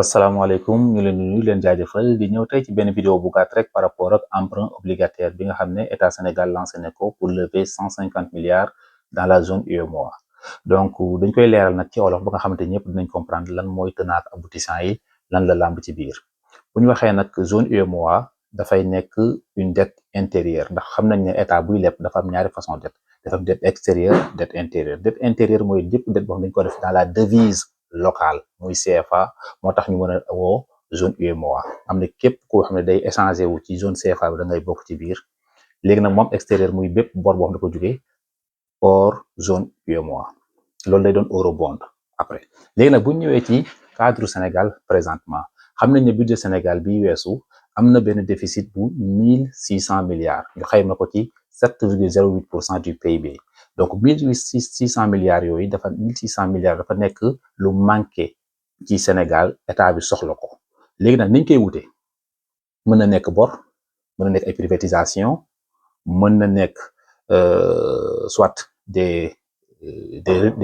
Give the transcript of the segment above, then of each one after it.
asalaamaaleykum ñu leen di nuyu leen jaajëfal di ñëw tey ci benn vidéo bu gàtt rek par rapport ak emprunt obligataire bi nga xam ne état Sénégal lancé na ko pour lever 150 milliards dans la zone UEMOA donc dañ koy leeral nag ci wolof ba nga xamante ñëpp dinañ comprendre lan mooy tenant ak aboutissant yi lan la làmb ci biir bu ñu waxee nag zone UEMOA dafay nekk une dette intérieure ndax xam nañ ne état buy leb dafa am ñaari façon dette dafa am dette extérieure dette intérieure dette intérieure mooy lépp dette boo xam dañ ko def dans la devise locale muy CFA moo tax ñu mën a woo zone UEMOA am na képp koo xam ne day échanger wu ci zone CFA bi da ngay bokk ci biir léegi nag moom extérieur muy bépp bor boo xam ne ko jógee hors zone UEMOA loolu lay doon eurobond après léegi nag bu ñu ñëwee ci cadre Sénégal présentement xam nañ ne budget Sénégal bi weesu am na benn déficit bu 1600 milliards ñu xayma ko ci 7,08% du PIB donc 1600 milliards yooyu dafa 1600 milliards dafa nekk lu manqué ci Sénégal état bi soxla ko léegi nag niñ koy wute mën na nekk bor mën na nekk ay privatisation mën na nekk soit des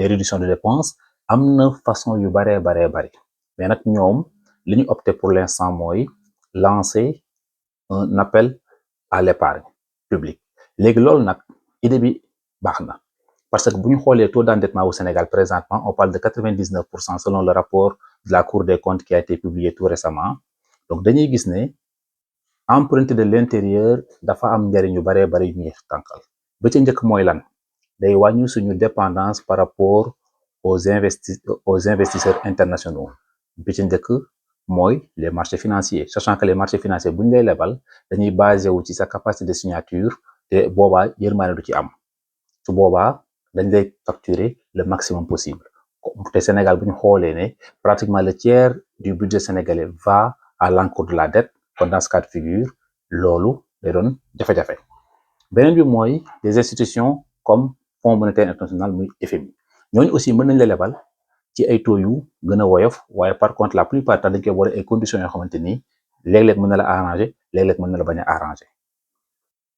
réductions de dépenses am na façon yu baree bari mais nag ñoom li ñu opté pour l'instant mooy lancer un appel à l'épargne publique léegi loolu nag idée bi baax na parce que bu ñu xoolee taux d'endettement au Sénégal présentement on parle de 99% selon le rapport de la Cour des comptes qui a été publié tout récemment donc dañuy gis ne emprunter de l'intérieur dafa am njariñ yu baree bari yu ñuy tànkal ba ca njëkk mooy lan day wàññi suñu dépendance par rapport aux investisseurs internationaux bi ci njëkk mooy les marchés financiers sachant que les marchés financiers bu ñu lay lebal dañuy basé wu ci sa capacité de signature te boobaa yërmaane du ci am su boobaa dañ lay facturer le maximum possible te Sénégal bu ñu xoolee ne pratiquement le tiers du budget sénégalais va à l'encours de la dette kon dans ce cas de figure loolu day doon jafe-jafe beneen bi mooy des institutions comme Fonds monétaire international muy FMI ñooñu aussi mën nañ la lebal ci ay taux yu gën a woyof waaye par contre la plupart du temps dañ koy boole ay conditions yoo xamante ni léeg-léeg mën na la arranger léeg-léeg mën na la bañ a arranger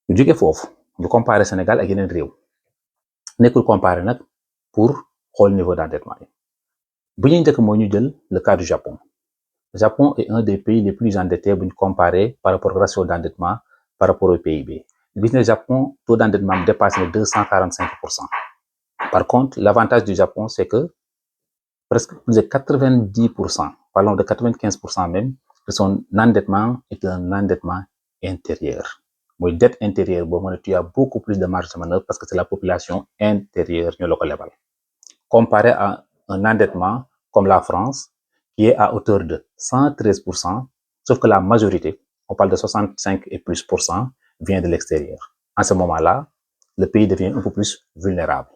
ñu jóge foofu ñu comparer Sénégal ak yeneen réew nekkul comparer nag pour xool niveau d'endettement yi bu ñuy njëkk mooy ñu jël le cas du Japon. Le Japon est un des pays les plus endettés bu ñu comparer par rapport au ratio d'endettement par rapport au PIB gis ne Japon taux d'endettement am dépassé na 245%. Par contre l'avantage du Japon c'est que presque plus de 90%, parlons de 95% même, de son endettement est un endettement intérieur. Mooy dette intérieure boo xam ne tu as beaucoup plus de marge de manœuvre parce que c'est la population intérieure ñoo la ko lebal comparé à un endettement comme la France qui est à hauteur de 113%, sauf que la majorité, on parle de 65 et plus pour cent, vient de l'extérieur. En ce moment-là, le pays devient un peu plus vulnérable.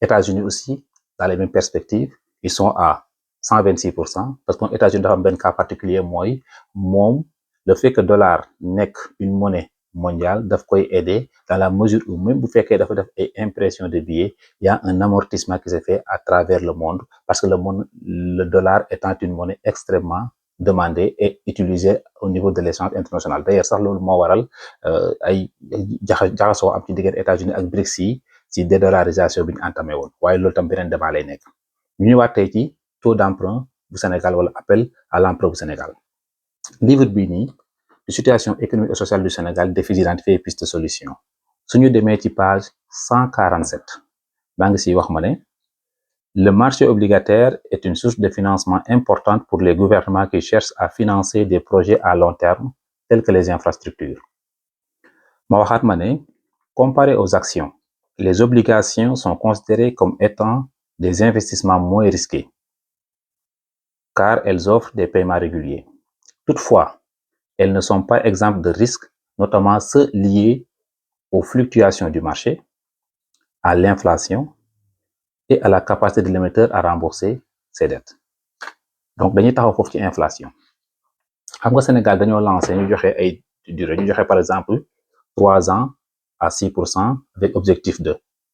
États-Unis aussi, dans les mêmes perspectives, ils sont à 126%, parce que États-Unis dafa am benn cas particulier mooy moom le fait que dollar nekk une monnaie mondiale daf koy aider dans la mesure où même bu fekkee dafa def ay impression de billets il y a un amortissement qui se fait à travers le monde parce que le dollar étant une monnaie extrêmement demandée et utilisée au niveau de l'échange international d'ailleurs sax loolu moo waral ay jaxasoo am ci diggante États-Unis ak BRICS yi ci dédollarisation bi ñu entamé woon waaye loolu tam beneen débat lay nekk ñu ñëwaat tey ci taux d'emprunt bu Sénégal wala appel à l'emprunt bu Sénégal livre bii nii de situation économique et sociale du Sénégal défis identifiés et pistes de solution suñu demee ci page 147 maa ngi siy wax ma ne le marché obligataire est une source de financement importante pour les gouvernements qui cherchent à financer des projets à long terme tels que les infrastructures ma waxaat ma ne comparé aux actions les obligations sont considérées comme étant des investissements moins risqués car elles offrent des paiements réguliers. Toutefois, elles ne sont pas exemptes de risques, notamment ceux liés aux fluctuations du marché, à l'inflation et à la capacité de l'émetteur à rembourser ses dettes. Donc dañuy taxaw foofu ci inflation xam nga Sénégal dañoo lancé ñu joxe ay durée ñu joxe par exemple 3 ans à 6% avec objectif de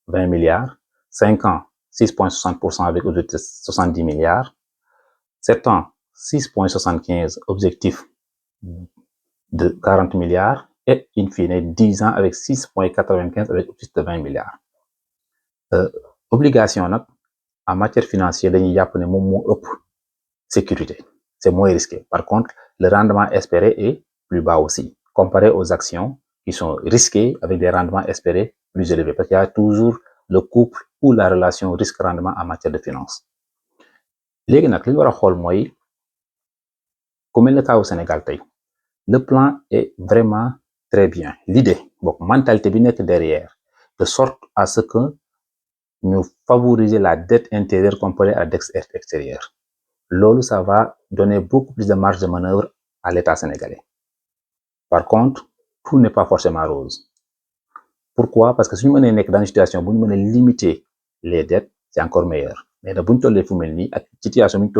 20 milliards 5 ans 6,60% avec objectif de 70 milliards 7 ans 6,75 objectif de 40 milliards et in fine 10 ans avec 6,95 avec objectif de 20 milliards obligation nag en matière financière dañuy jàpp ne moom moo ëpp sécurité c'est moins risqué. Par contre, le rendement espéré est plus bas aussi, comparé aux actions qui sont risquées avec des rendements espérés plus élevés, parce qu'il y a toujours le couple ou la relation risque-rendement en matière de finance. Léegi nag li ñu war a xool mooy ku mel ne cas au Sénégal tey le plan est vraiment très bien. L'idée, donc mentalité bi nekk derrière, de sorte à ce que ñu favoriser la dette intérieure comparée à la dette extérieure. Loolu, ça va donner beaucoup plus de marge de manœuvre à l'État sénégalais. Par contre, tout n'est pas forcément rose. Pourquoi? Parce que si nous sommes dans une situation où nous limiter les dettes, c'est encore meilleur. Mais dans une situation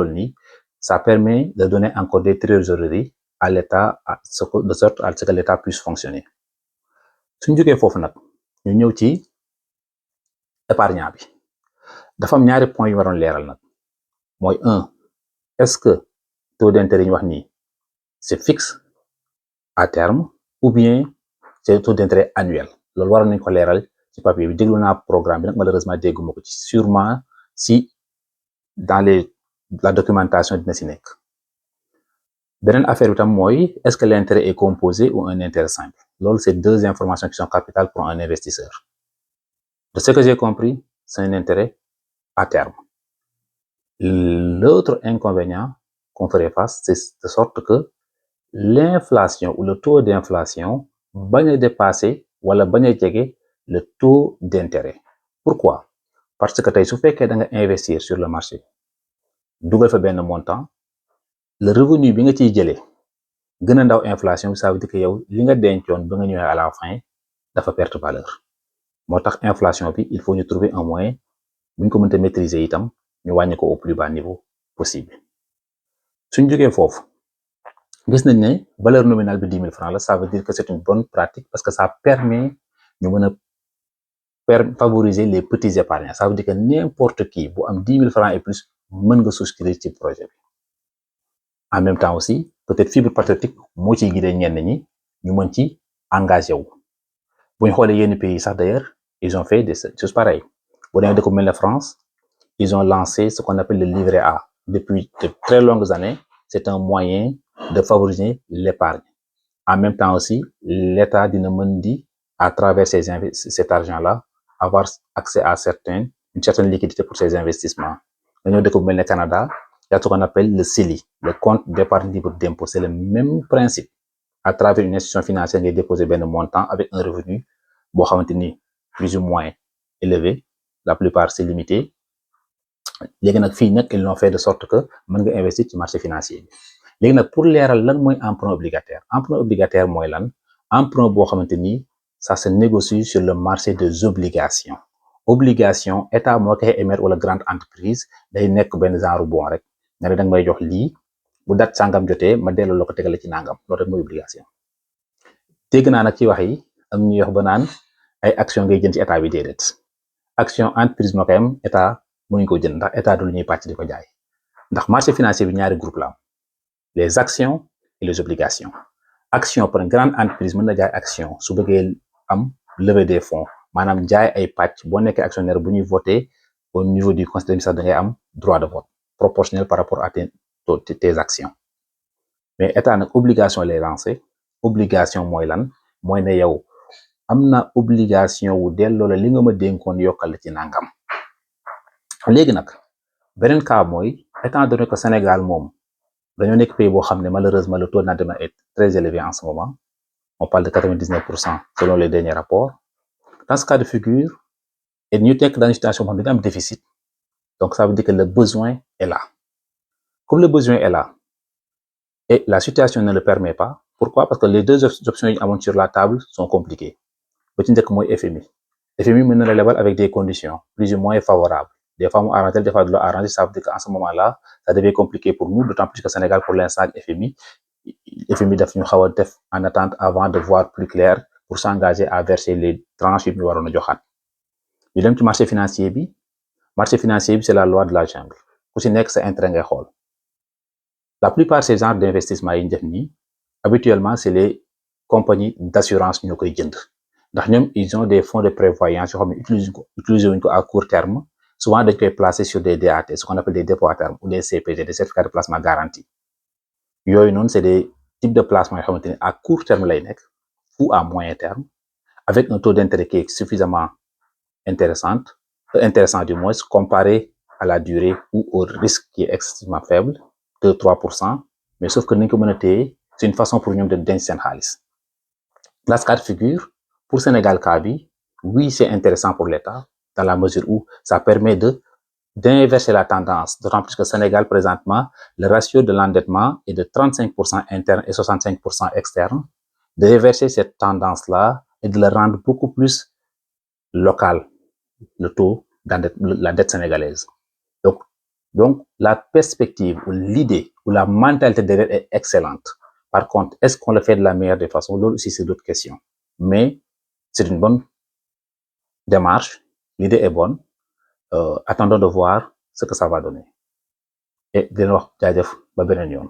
ça permet de donner encore des trésoreries à l'État, de sorte à ce que l'État puisse fonctionner. Si nous avons ñu ñëw ci épargnant bi dafa am ñaari points yu waroon leeral nag mooy est-ce que taux d'intérêt ñu wax nii c'est fixe à terme ou bien c'est le taux d'intérêt annuel loolu waroon nañ ko leeral ci papier bi déglu naa programme bi nag malheureusement dégguma ko ci sûrement si dans la documentation dina si nekk beneen affaire bi tam mooy est-ce que l'intérêt est composé ou un intérêt simple loolu c'est deux informations qui sont capitales pour un investisseur. De ce que j'ai compris, c'est un intérêt à terme. L'autre inconvénient qu'on ferait face, c'est de sorte que l'inflation ou le taux d'inflation va dépasser ou le taux d'intérêt. Pourquoi? Parce que si tu veux investir sur le marché, double fa ben montant, le revenu bi nga ciy jëlee gën a ndaw inflation, ça veut dire que yow li nga dencoon ba nga ñëwee à la fin dafa perte valeur. Moo tax inflation bi il faut ñu trouver un moyen bu ñu ko mënta maîtriser itam ñu wàññi ko au plus bas niveau possible. suñ jógee foofu gis nañ ne valeur nominale bi 10 000 francs la, ça veut dire que c'est une bonne pratique parce que ça permet ñu mën a favoriser les petits épargnants. Ça veut dire que n'importe qui bu am 10 000 francs et plus mën nga souscrire ci projet bi. En même temps aussi peut-être fibre patriotique moo ciy guidé ñenn ñi ñu mën ci engagé wu. bu ñu xoolee yenn pays sax d'ailleurs ils ont fait des choses pareilles. bu demee dëkk bu mel ne France ils ont lancé ce qu'on appelle le livret A. Depuis de très longues années, c'est un moyen de favoriser l'épargne. En même temps aussi, l'État dina mën di à travers cet argent-là avoir accès à une certaine liquidité pour ses investissements. Dañoo dëkk bu mel ne Canada, il y a ce qu'on appelle le CELI, le compte d'épargne libre d'impôt. C'est le même principe. À travers une institution financière, ngay déposer benn montant avec un revenu boo xamante ni plus ou moins élevé. La plupart c'est limité. léegi nag fii nag ils l'ont fait de sorte que mën nga investir ci marché financier bi léegi nag pour leeral lan mooy emprunt obligataire. Emprunt obligataire mooy lan? Emprunt boo xamante ni ça se négocie sur le marché des obligations. Obligation état moo koy émettre wala grande entreprise day nekk benn genre bon rek nga ne danga may jox lii bu date sangam jotee ma delloo la ko tegale ci nangam loolu rek mooy obligation. dégg naa nag ci wax yi am ñuy wax ba naan ay action ngay jënd ci état bi déedéet action entreprise moo koy am état mënuñ ko jënd ndax état du lu ñuy pàcc di ko jaay ndax marché financier bi ñaari groupe la am les actions et les obligations. Action pour une grande entreprise mën na jaay action su bëggee am levée des fonds maanaam jaay ay pàcc boo nekkee actionnaire bu ñuy voter au niveau du conseil d'administration da ngay am droit de vote proportionnel par rapport à tes actions. Mais état nag obligation lay lancé. Obligation mooy lan? mooy ne yow am na obligation wu delloo la li nga ma dénkoon yokkal ci nangam. léegi nag beneen cas mooy étant donné que Sénégal moom dañoo nekk pays boo xam ne malheureusement le taux d'endettement est très élevé en ce moment. On parle de 99% selon les derniers rapports. Dans ce cas de figure, et ñu nekk dans une situation où on a un déficit, donc ça veut dire que le besoin est là. Comme le besoin est là et la situation ne le permet pas, pourquoi? Parce que les deux options qui sont sur la table sont compliquées. ba ci njëkk mooy FMI. FMI mën na la lebal avec des conditions plus ou moins favorables. Des fois mu arrangé, des fois du la arrangé. Ça veut dire qu'en ce moment-là, ça devient compliqué pour nous, d'autant plus que Sénégal pour l'instant FMI daf ñu xaw a def en attente avant de voir plus clair pour s'engager à verser les tranches yi ñu waroon a joxaat. ñu dem ci marché financier bi c'est la loi de la jungle ku ci nekk sa intérêt ngay xool. La plupart ces genres d'investissement yi ñu def nii habituellement c'est les compagnies d'assurance ñoo koy jënd ndax ñoom ils ont des fonds de prévoyance yoo xam ne utiliser wuñ ko à court terme. Souvent dañ koy placer sur des DAT, ce qu'on appelle des dépôts à terme ou des CPG, des certificats de placement garantis. yooyu noonu c'est des types de placements yoo xamante ni à court terme lay nekk ou à moyen terme avec un taux d'intérêt qui est suffisamment intéressant du moins comparé à la durée ou au risque qui est extrêmement faible, 2-3%, mais sauf que nañ ko mën a téye c'est une façon pour ñoom de denc seen xaalis. Dans ce cas de figure pour Sénégal cas bi oui c'est intéressant pour l'État dans la mesure où ça permet d'inverser la tendance, d'autant plus que Sénégal présentement le ratio de l'endettement est de 35% interne et 65% externe, de reverser cette tendance-là et de le rendre beaucoup plus local, le taux la dette sénégalaise. Donc la perspective ou l'idée ou la mentalité derrière est excellente. Par contre, est-ce qu'on le fait de la meilleure des façons? Là aussi, c'est d'autres questions. Mais c'est une bonne démarche, l'idée est bonne. Attendons de voir ce que ça va donner. Et de leen wax jaajëf ba beneen yoon.